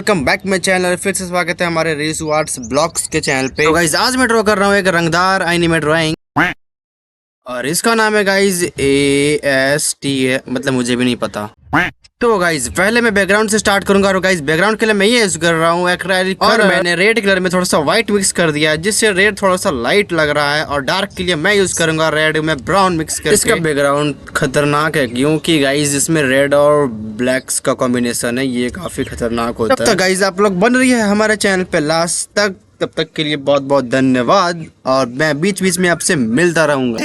Welcome back my channel. फिर से स्वागत है हमारे रेसू आर्ट्स ब्लॉग्स के चैनल पे। तो गाइज आज मैं ड्रॉ कर रहा हूँ एक रंगदार एनिमे ड्राइंग और इसका नाम है गाइज AST मतलब मुझे भी नहीं पता। तो गाइज पहले मैं बैकग्राउंड से स्टार्ट करूंगा और गाइज बैकग्राउंड के लिए मैं ये यूज कर रहा हूँ एक्रेलिक और मैंने रेड कलर में थोड़ा सा व्हाइट मिक्स कर दिया है जिससे रेड थोड़ा सा लाइट लग रहा है और डार्क के लिए मैं यूज करूंगा रेड में ब्राउन मिक्स करके। इसका बैकग्राउंड खतरनाक है क्योंकि गाइज इसमें रेड और ब्लैक्स का कॉम्बिनेशन है, ये काफी खतरनाक होता है। तब तक गाइज आप लोग बन रही है हमारे चैनल पे लास्ट तक, तब तक के लिए बहुत बहुत धन्यवाद और मैं बीच बीच में आपसे मिलता रहूंगा।